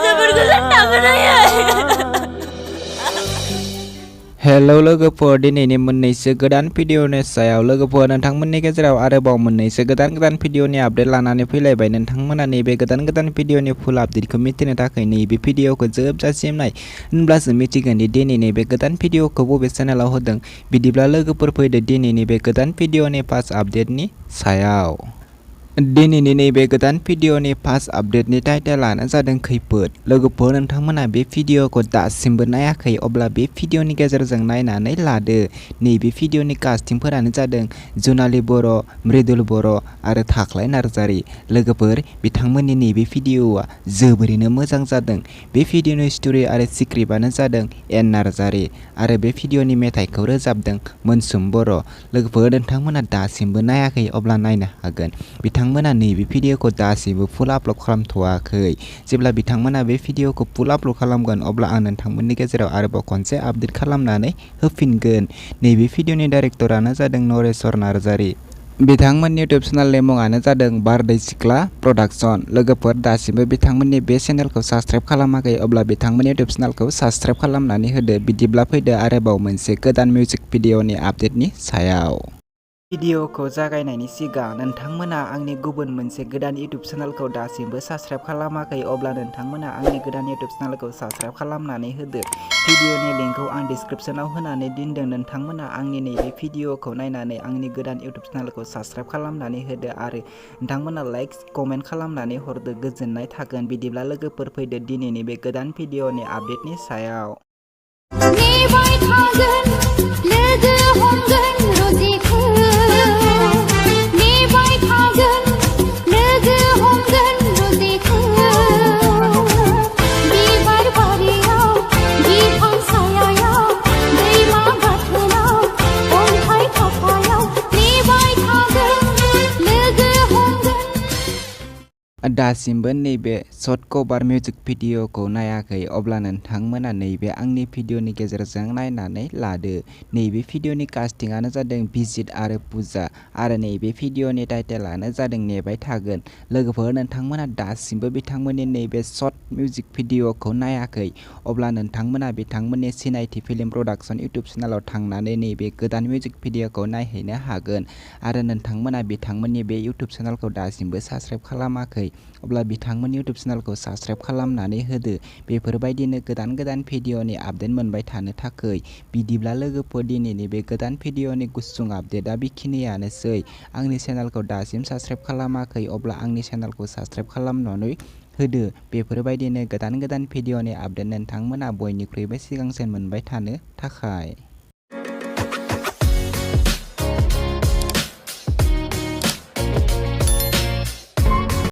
जोबोर गोजोननाय मोनो। हेलौ लोगोफोर, दिनैनि मोननैसो गोदान भिडिअनि सायाव लोगोफोर नोंथांमोननि गेजेराव आरोबाव मोननैसो गोदान भिडिअनि आपडेट लानानै फैलायबाय। नोंथांमोना नैबे गोदान भिडिअनि फुल आपडेटखौ मिथिनो थाखाय नैबे भिडिअखौ जोबजासिम नाय, होनब्लासो मिथिगोन दि दिनै नैबे गोदान भिडिअखौ बबे चेनेलाव होदों। बिदिब्ला लोगोफोर फैदो दिनैनि बे गोदान भिडिअनि फार्स्ट आपडेटनि सायाव। दिनैनि नैबे गोदान भिडिअनि फार्स्ट आपडेटनि टाइटेलानो जादों खैफोद। लोगोफोर नोंथांमोना बे भिडिअखौ दासिमबो नायाखै, अब्ला बे भिडिअनि गेजेरजों नायनानै लादो। नैबे भिडिअनि कास्टिंफोरानो जादों जुनाली बर', मृदुल बर' आरो थाख्लाय नार्जारी। लोगोफोर बिथांमोननि नैबे भिडिअआ जोबोरैनो मोजां जादों। बे भिडिअनि स्ट'रि आरो स्क्रिप्टआनो जादों एन नार्जारी आरो बे भिडिअनि मेथाइखौ रोजाबदों मोनसुम बर'। लोगोफोर नोंथांमोना दासिमबो नायाखै, अब्ला नायनो हागोन। बिथांमोना नैबे भिडिअखौ दासिमबो फुल आपल'ड खालामथ'वाखै। जेब्ला बिथांमोना बे भिडिअखौ फुल आपल'ड खालामगोन, अब्ला आं नोंथांमोननि गेजेराव आरोबाव खनसे आपडेट खालामनानै होफिनगोन। नैबे भिडिअनि डाइरेक्टरानो जादों नरेश्वर नार्जारी। बिथांमोननि इउटुब चेनेलनि मुङानो जादों बारदै सिख्ला प्रडाक्शन। लोगोफोर दासिमबो बिथांमोननि बे चेनेलखौ साबस्क्राइब खालामाखै, अब्ला बिथांमोननि इउटुब चेनेलखौ साबस्क्राइब खालामनानै होदो। बिदिब्ला फैदो आरोबाव मोनसे गोदान मिउजिक भिडिअनि आपडेटनि सायाव। भिडिअखौ जागायनायनि सिगां नोंथांमोना आंनि गुबुन मोनसे गोदान इउटुब चेनेलखौ दासिमबो साबस्क्राइब खालामाखै, अब्ला नोंथांमोना आंनि गोदान इउटुब चेनेलखौ साबस्क्राइब खालामनानै होदो। भिडिअनि लिंकखौ आं डिस्क्रिप्शनाव होनानै दोनदों। नोंथांमोना आंनि नैबे भिडिअखौ नायनानै आंनि गोदान इउटुब चेनेलखौ साबस्क्राइब खालामनानै होदो आरो नोंथांमोना लाइक कमेन्ट खालामनानै हरदो, गोजोननाय थागोन। बिदिब्ला लोगोफोर फैदो दिनैनि बे गोदान भिडिअनि आपडेटनि सायाव। नेबाय थागोन लोगो हमगोन रजेखौ, नेबाय थागोन लोगो हमगोन रजेखौ। बिबार बारियाव बिफां सायायाव दैमा गाथोनाव अन्थाइ थाफायाव नेबाय थागोन लोगो हमगोन। दासिमबो नैबे शर्ट कभार मिउजिक भिडिअखौ नायाखै, अब्ला नोंथांमोना नैबे आंनि भिडिअनि गेजेरजों नायनानै लादो। नैबे भिडिअनि कास्टिंआनो जादों भिजित आरो पुजा आरो नैबे भिडिअनि टाइटेलानो जादों नेबाय थागोन। लोगोफोर नोंथांमोना दासिमबो बिथांमोननि नैबे शर्ट मिउजिक भिडिअखौ नायाखै, अब्ला नोंथांमोना बिथांमोननि सिनायथि फिल्म प्रडाक्शन इउटुब चेनेलाव थांनानै नैबे गोदान मिउजिक भिडिअखौ नायहैनो हागोन आरो नोंथांमोना बिथांमोननि बे इउटुब चेनेलखौ दासिमबो साबस्क्राइब खालामाखै, अब्ला बिथांमोननि इउटुब चेनेलखौ साबस्क्राइब खालामनानै होदो। बेफोरबायदिनो गोदान भिडिअनि आपडेट मोनबाय थानो थाखाय। बिदिब्ला लोगोफोर दिनैनि बे गोदान भिडिअनि गुसुं आपडेटआ बेखिनियानोसै। आंनि चेनेलखौ दासिम साबस्क्राइब खालामाखै, अब्ला आंनि चेनेलखौ साबस्क्राइब खालामनानै होदो। बेफोरबायदिनो गोदान भिडिअनि आपडेट नोंथांमोना बयनिख्रुइबो सिगांसिन मोनबाय थानो थाखाय।